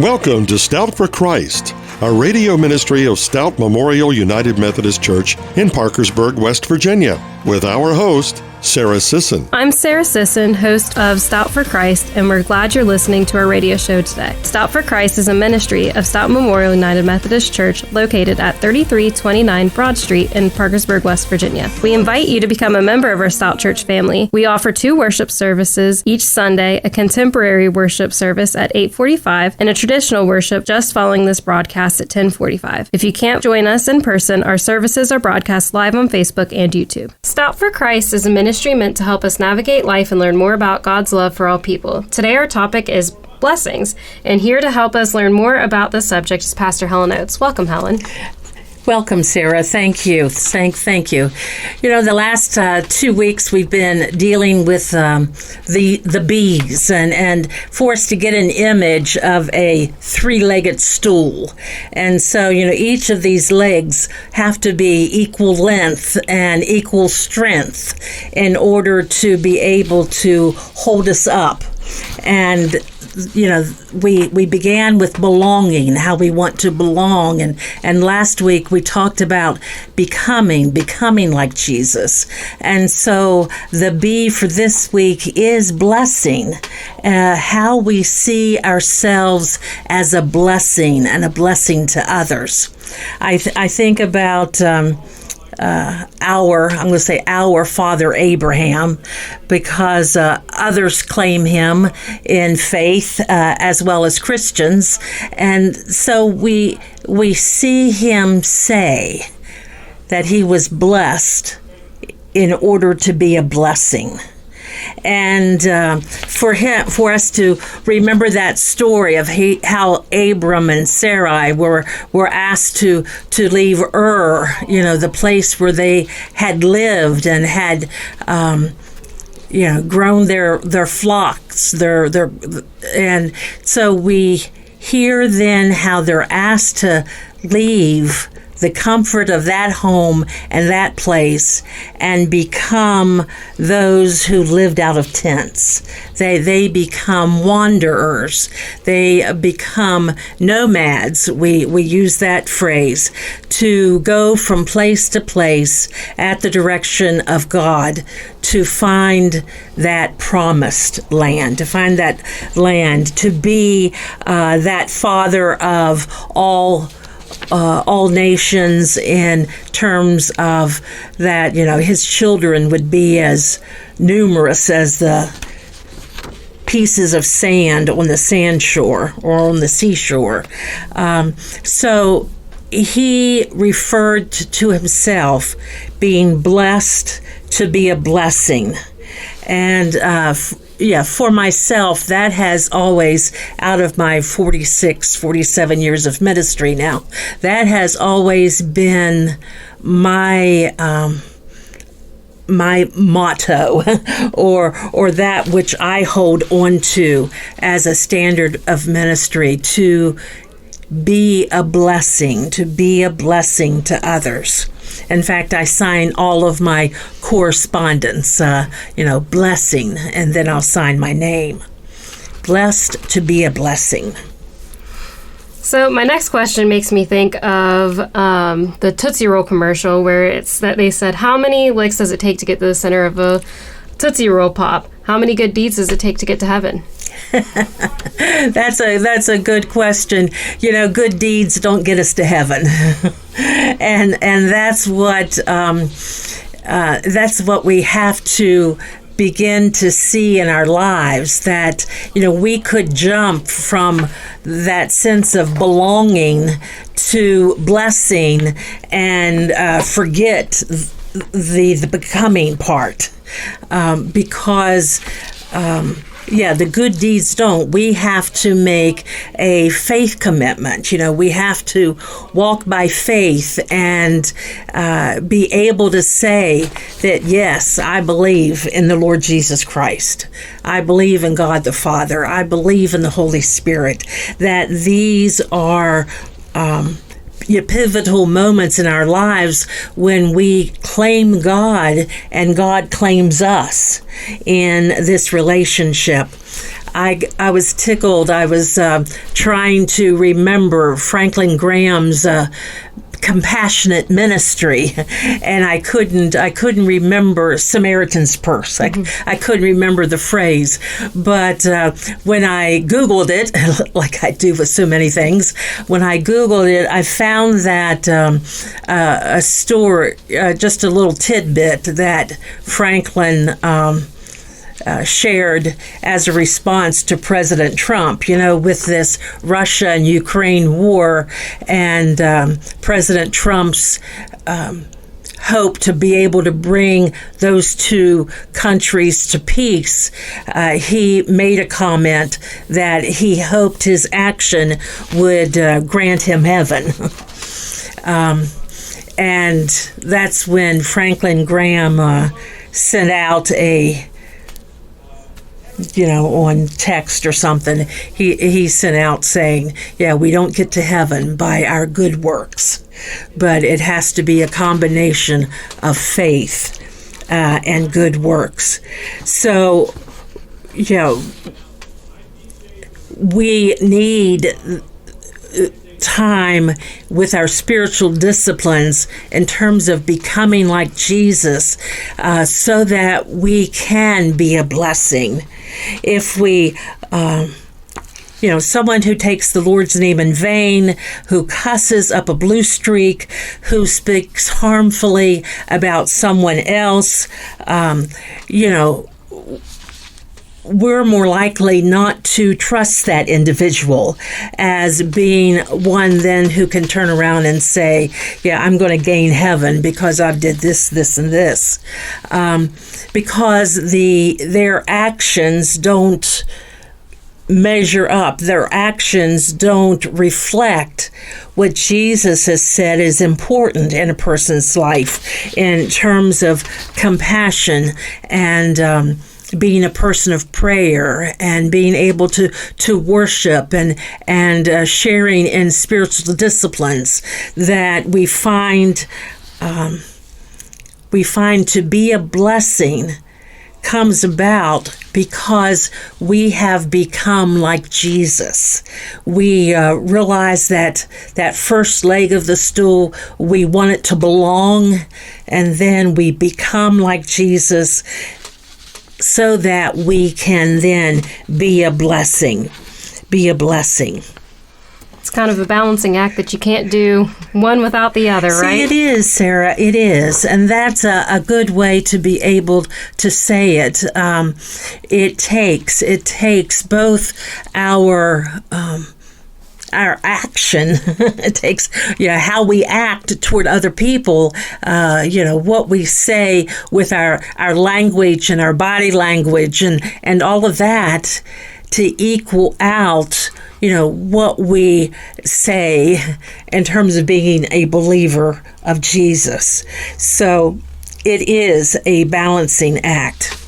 Welcome to Stout for Christ, a radio ministry of Stout Memorial United Methodist Church in Parkersburg, West Virginia, with our host, Sarah Sisson. I'm Sarah Sisson, host of Stout for Christ, and we're glad you're listening to our radio show today. Stout for Christ is a ministry of Stout Memorial United Methodist Church located at 3329 Broad Street in Parkersburg, West Virginia. We invite you to become a member of our Stout Church family. We offer 2 worship services each Sunday, a contemporary worship service at 8:45 and a traditional worship just following this broadcast at 10:45. If you can't join us in person, our services are broadcast live on Facebook and YouTube. Stout for Christ is a ministry meant to help us navigate life and learn more about God's love for all people. Today our topic is blessings, and here to help us learn more about this subject is Pastor Helen Oates. Welcome, Helen. Welcome, Sarah. Thank you. Thank you. You know, the last 2 weeks we've been dealing with the bees and forced to get an image of a 3-legged stool. And so, you know, each of these legs have to be equal length and equal strength in order to be able to hold us up. And you know, we began with belonging, how we want to belong, and last week we talked about becoming like Jesus. And so the B for this week is blessing, how we see ourselves as a blessing and a blessing to others. I think about our father Abraham, because others claim him in faith as well as Christians, and so we see him say that he was blessed in order to be a blessing. And for us to remember that story of how Abram and Sarai were asked to leave Ur, you know, the place where they had lived and had grown their flocks, and so we hear then how they're asked to leave the comfort of that home and that place and become those who lived out of tents. They become wanderers. They become nomads. We use that phrase, to go from place to place at the direction of God to find that promised land, to find that land, to be that father of all nations, in terms of that, you know, his children would be as numerous as the pieces of sand on the sand shore or on the seashore. So he referred to himself being blessed to be a blessing. And for myself, that has always, out of my 47 years of ministry now, that has always been my my motto, or that which I hold on to as a standard of ministry, to be a blessing to others. In fact, I sign all of my correspondence, blessing, and then I'll sign my name. Blessed to be a blessing. So my next question makes me think of the Tootsie Roll commercial, where it's that they said, how many licks does it take to get to the center of a Tootsie Roll Pop? How many good deeds does it take to get to heaven? That's a good question. You know, good deeds don't get us to heaven, and that's what we have to begin to see in our lives, that, you know, we could jump from that sense of belonging to blessing and forget the becoming part, because the good deeds don't. We have to make a faith commitment. You know, we have to walk by faith and be able to say that, yes, I believe in the Lord Jesus Christ. I believe in God the Father. I believe in the Holy Spirit. That these are pivotal moments in our lives when we claim God and God claims us in this relationship. I was tickled. I was trying to remember Franklin Graham's compassionate ministry, and I couldn't remember Samaritan's Purse. I couldn't remember the phrase, but when I Googled it, like I do with so many things, when I Googled it, I found that a story, just a little tidbit that Franklin shared as a response to President Trump, with this Russia and Ukraine war, and President Trump's hope to be able to bring those two countries to peace. He made a comment that he hoped his action would grant him heaven. And that's when Franklin Graham sent out on text or something, he sent out saying, we don't get to heaven by our good works, but it has to be a combination of faith and good works. So, we need time with our spiritual disciplines in terms of becoming like Jesus, so that we can be a blessing. If we, someone who takes the Lord's name in vain, who cusses up a blue streak, who speaks harmfully about someone else, we're more likely not to trust that individual as being one then who can turn around and say, I'm going to gain heaven because I've did this, this, and this. Because their actions don't measure up. Their actions don't reflect what Jesus has said is important in a person's life in terms of compassion and being a person of prayer and being able to worship and sharing in spiritual disciplines that we find to be a blessing comes about because we have become like Jesus. We realize that first leg of the stool, we want it to belong, and then we become like Jesus so that we can then be a blessing. Be a blessing. It's kind of a balancing act that you can't do one without the other, right? See, it is, Sarah. It is. And that's a good way to be able to say it. It takes both our action. It takes, how we act toward other people, what we say with our language and our body language and all of that to equal out, what we say in terms of being a believer of Jesus. So it is a balancing act.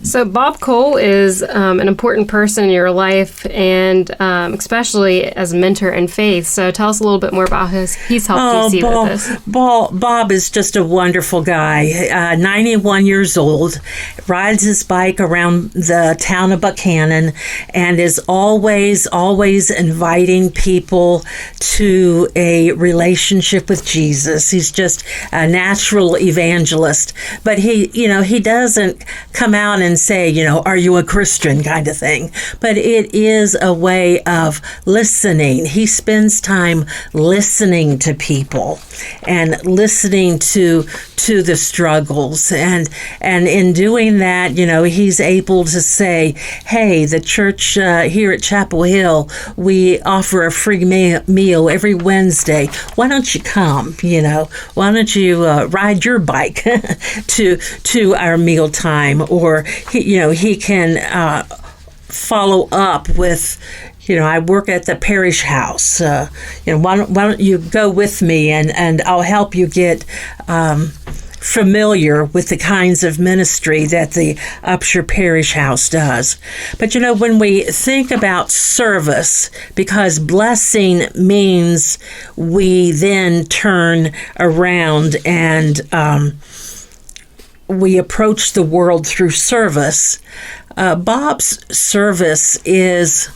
So Bob Cole is an important person in your life, and especially as a mentor in faith. So tell us a little bit more about he's helped you see with this. Bob is just a wonderful guy, 91 years old, rides his bike around the town of Buchanan, and is always inviting people to a relationship with Jesus. He's just a natural evangelist, but he doesn't come out and say, are you a Christian kind of thing. But it is a way of listening. He spends time listening to people and listening to the struggles. And in doing that, he's able to say, hey, the church here at Chapel Hill, we offer a free meal every Wednesday. Why don't you come? Why don't you ride your bike to our meal time? Or he can follow up with, I work at the parish house. Why don't you go with me and I'll help you get familiar with the kinds of ministry that the Upshur Parish House does. But when we think about service, because blessing means we then turn around and we approach the world through service. Bob's service is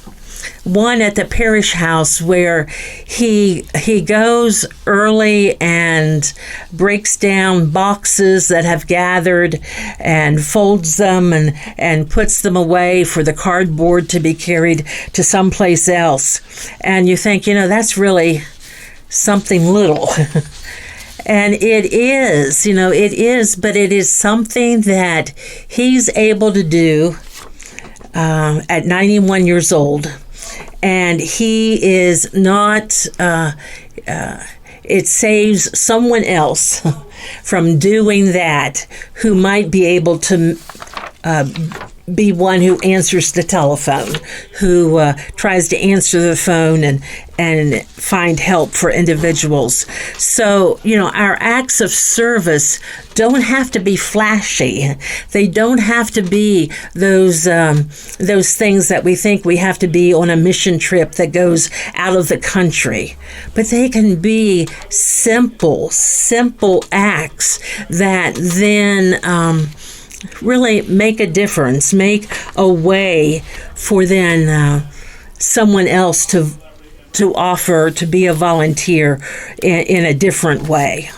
one at the parish house where he goes early and breaks down boxes that have gathered and folds them and puts them away for the cardboard to be carried to someplace else. And you think, that's really something little. And it is, but it is something that he's able to do at 91 years old. And he is not, it saves someone else from doing that who might be able to be one who answers the telephone, who tries to answer the phone and find help for individuals. So, our acts of service don't have to be flashy. They don't have to be those things that we think we have to be on a mission trip that goes out of the country. But they can be simple acts that then really make a difference, make a way for then someone else to offer to be a volunteer in a different way.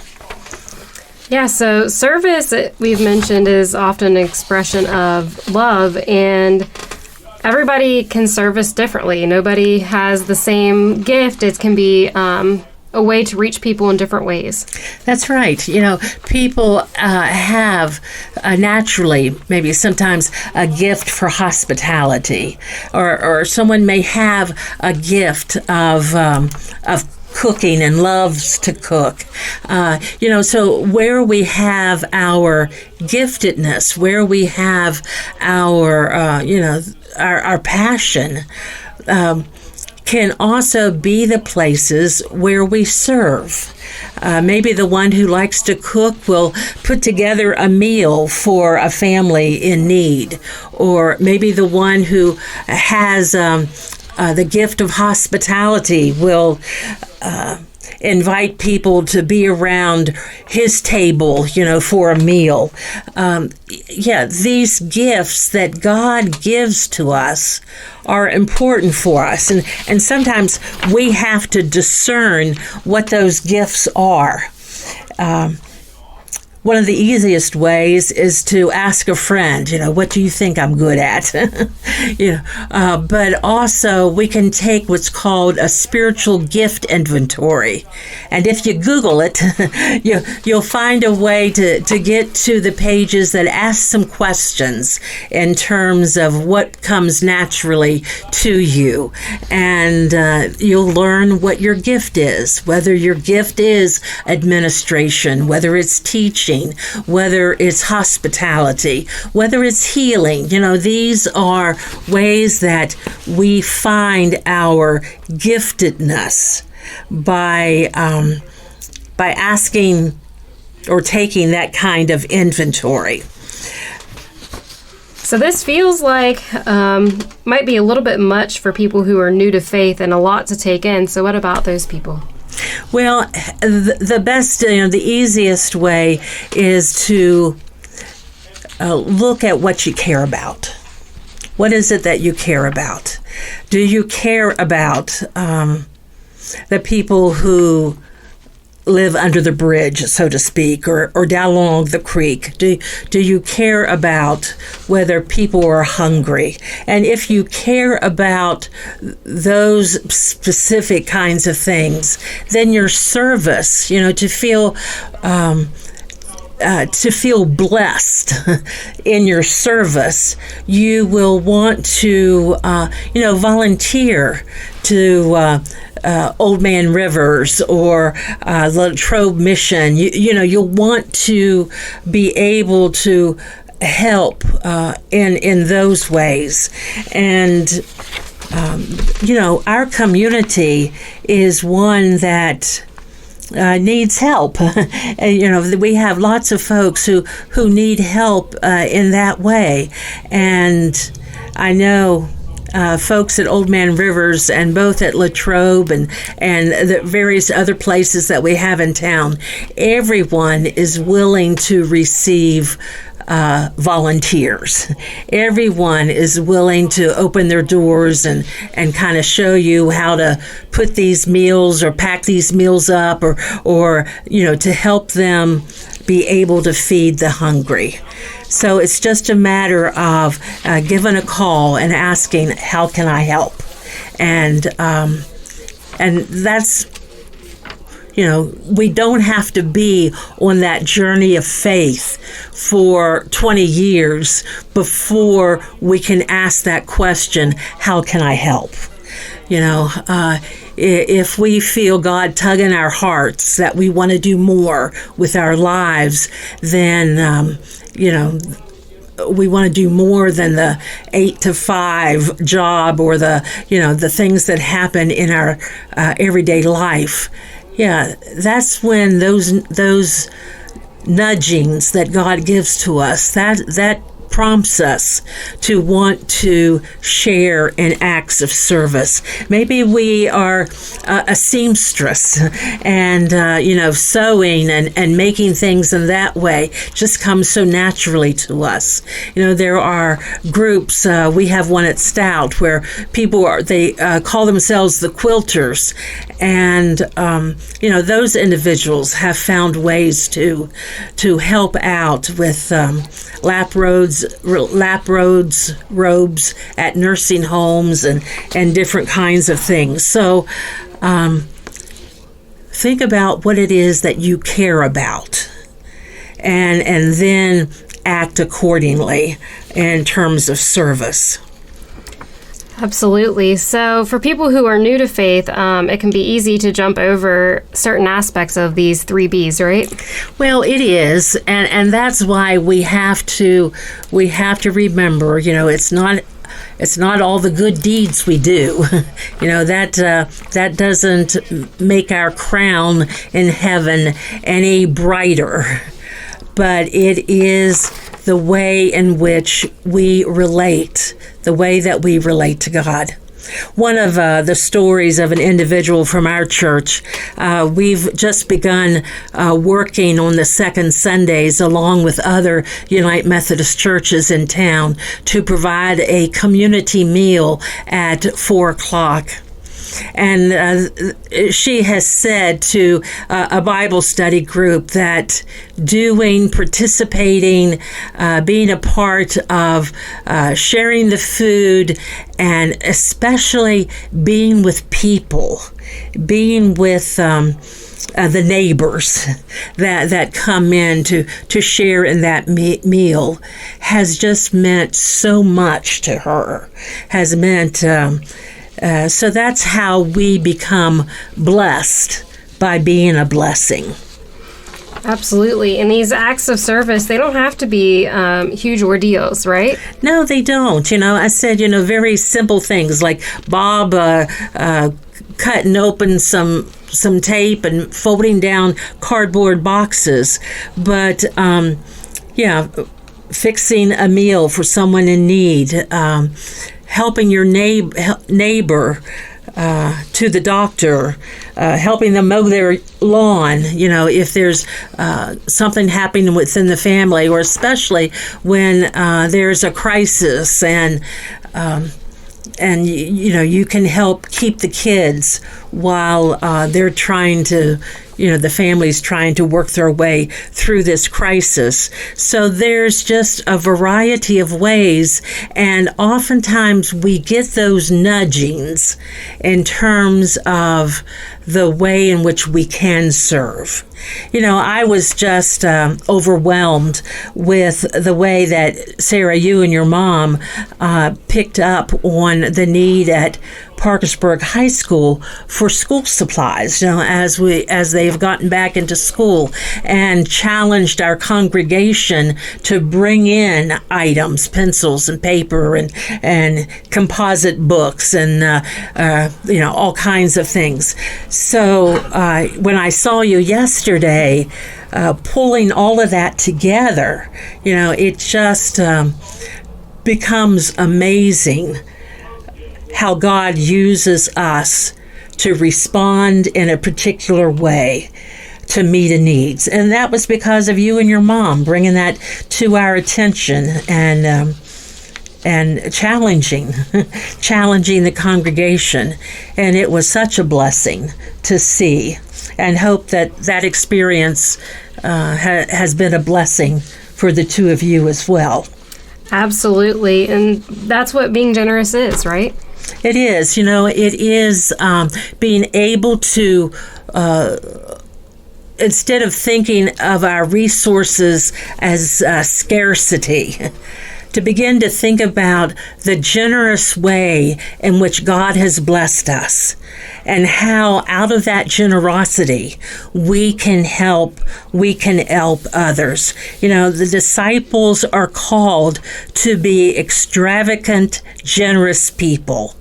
Yeah, so service, we've mentioned, is often an expression of love, and everybody can service differently. Nobody has the same gift. It can be a way to reach people in different ways. That's right. People have naturally, maybe sometimes, a gift for hospitality, or someone may have a gift of cooking and loves to cook. So where we have our giftedness, where we have our passion, can also be the places where we serve. Maybe the one who likes to cook will put together a meal for a family in need, or maybe the one who has the gift of hospitality will invite people to be around his table, for a meal. These gifts that God gives to us are important for us. And sometimes we have to discern what those gifts are. One of the easiest ways is to ask a friend, what do you think I'm good at? But also we can take what's called a spiritual gift inventory. And if you Google it, you'll find a way to get to the pages that ask some questions in terms of what comes naturally to you. And you'll learn what your gift is, whether your gift is administration, whether it's teaching, whether it's hospitality, whether it's healing. These are ways that we find our giftedness by asking or taking that kind of inventory. So this feels like might be a little bit much for people who are new to faith and a lot to take in. So what about those people? Well, the best, the easiest way is to look at what you care about. What is it that you care about? Do you care about the people who live under the bridge, so to speak, or down along the creek? Do you care about whether people are hungry? And if you care about those specific kinds of things, then your service, to feel blessed in your service, you will want to, volunteer to Old Man Rivers or the Trobe Mission. You'll want to be able to help in those ways. And our community is one that needs help. We have lots of folks who need help in that way. And I know folks at Old Man Rivers and both at Latrobe and the various other places that we have in town, everyone is willing to receive volunteers. Everyone is willing to open their doors and kind of show you how to put these meals or pack these meals up or to help them be able to feed the hungry. So it's just a matter of giving a call and asking, how can I help? And that's, we don't have to be on that journey of faith for 20 years before we can ask that question, how can I help? If we feel God tugging our hearts that we want to do more with our lives, then, we want to do more than the 8 to 5 job or the things that happen in our everyday life. Yeah, that's when those nudgings that God gives to us, that prompts us to want to share in acts of service. Maybe we are a seamstress and, sewing and making things in that way just comes so naturally to us. There are groups, we have one at Stout where people they call themselves the quilters. And, those individuals have found ways to help out with lap robes at nursing homes and different kinds of things. So think about what it is that you care about and then act accordingly in terms of service. Absolutely. So for people who are new to faith, it can be easy to jump over certain aspects of these 3 B's, right? Well, it is, and that's why we have to remember, it's not all the good deeds we do. That doesn't make our crown in heaven any brighter, but it is the way in which we relate, the way that we relate to God. One of the stories of an individual from our church, we've just begun working on the second Sundays along with other United Methodist churches in town to provide a community meal at 4 o'clock. And she has said to a Bible study group that participating, being a part of sharing the food, and especially being with people, being with the neighbors that come in to share in that meal has just meant so much to her, has meant... So that's how we become blessed, by being a blessing. Absolutely. And these acts of service, they don't have to be huge ordeals, right? No, they don't. I said, very simple things like Bob cutting open some tape and folding down cardboard boxes. But, fixing a meal for someone in need, helping your neighbor to the doctor, helping them mow their lawn, if there's something happening within the family, or especially when there's a crisis and you can help keep the kids while they're trying to, the family's trying to work their way through this crisis. So there's just a variety of ways, and oftentimes we get those nudgings in terms of the way in which we can serve. I was just overwhelmed with the way that, Sarah, you and your mom picked up on the need at Parkersburg High School for school supplies, as they've gotten back into school, and challenged our congregation to bring in items, pencils and paper and composite books and all kinds of things. So when I saw you yesterday pulling all of that together, it just becomes amazing how God uses us to respond in a particular way to meet a needs. And that was because of you and your mom bringing that to our attention and challenging the congregation. And it was such a blessing to see, and hope that experience has been a blessing for the two of you as well. Absolutely. And that's what being generous is, right? It is. It is being able to, instead of thinking of our resources as scarcity, to begin to think about the generous way in which God has blessed us, and how out of that generosity we can help others. The disciples are called to be extravagant, generous people.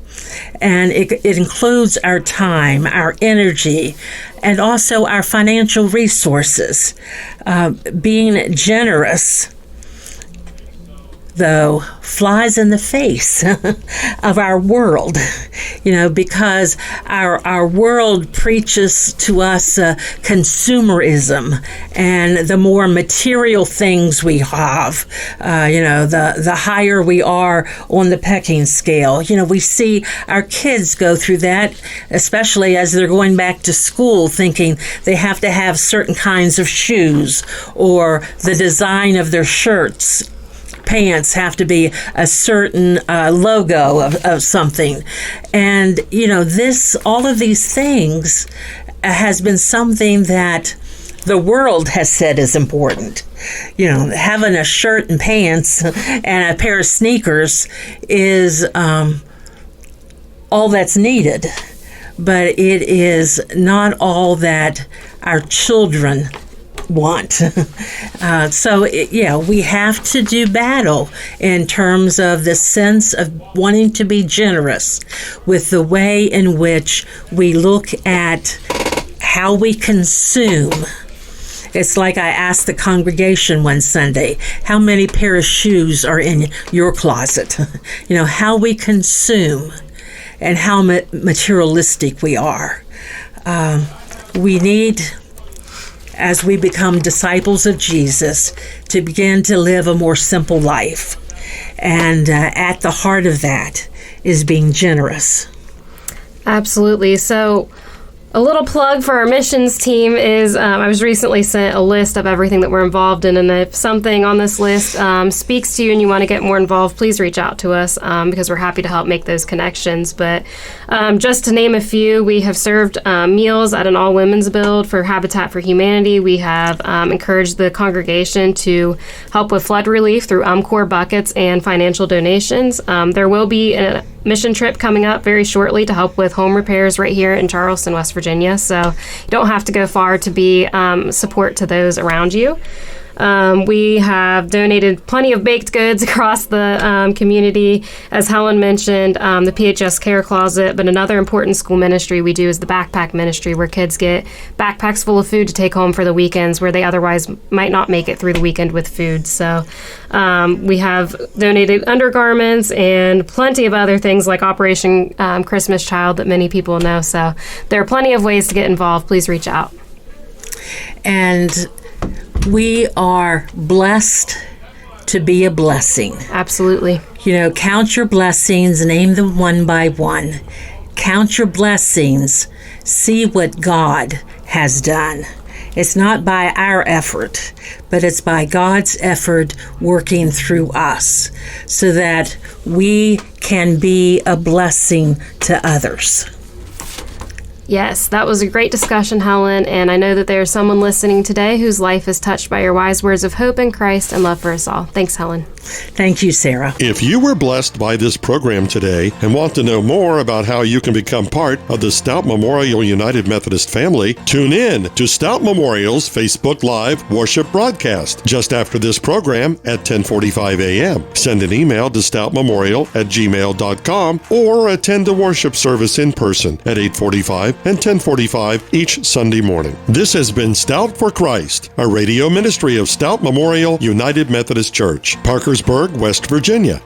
And it includes our time, our energy, and also our financial resources. Being generous, though, flies in the face of our world, because our world preaches to us consumerism and the more material things we have, the higher we are on the pecking scale. We see our kids go through that, especially as they're going back to school, thinking they have to have certain kinds of shoes, or the design of their shirts, pants have to be a certain logo of something. And, all of these things has been something that the world has said is important. Having a shirt and pants and a pair of sneakers is all that's needed. But it is not all that our children want. We have to do battle in terms of the sense of wanting to be generous with the way in which we look at how we consume. It's like I asked the congregation one Sunday, how many pair of shoes are in your closet? How we consume and how materialistic we are. We need, as we become disciples of Jesus, to begin to live a more simple life. And at the heart of that is being generous. Absolutely. So, a little plug for our missions team is I was recently sent a list of everything that we're involved in, and if something on this list speaks to you and you want to get more involved, please reach out to us because we're happy to help make those connections. But just to name a few, we have served meals at an all-women's build for Habitat for Humanity. We have encouraged the congregation to help with flood relief through UMCOR buckets and financial donations. There will be a mission trip coming up very shortly to help with home repairs right here in Charleston, West Virginia. So you don't have to go far to be support to those around you. We have donated plenty of baked goods across the community. As Helen mentioned, the PHS Care Closet, but another important school ministry we do is the backpack ministry, where kids get backpacks full of food to take home for the weekends where they otherwise might not make it through the weekend with food. So we have donated undergarments and plenty of other things like Operation Christmas Child that many people know. So there are plenty of ways to get involved. Please reach out. And we are blessed to be a blessing. Absolutely. Count your blessings, name them one by one. Count your blessings, see what God has done. It's not by our effort, but it's by God's effort working through us so that we can be a blessing to others. Yes, that was a great discussion, Helen, and I know that there's someone listening today whose life is touched by your wise words of hope in Christ and love for us all. Thanks, Helen. Thank you, Sarah. If you were blessed by this program today and want to know more about how you can become part of the Stout Memorial United Methodist family, tune in to Stout Memorial's Facebook Live worship broadcast just after this program at 10:45 a.m. Send an email to stoutmemorial@gmail.com or attend a worship service in person at 8:45 and 10:45 each Sunday morning. This has been Stout for Christ, a radio ministry of Stout Memorial United Methodist Church, Parkersburg, West Virginia.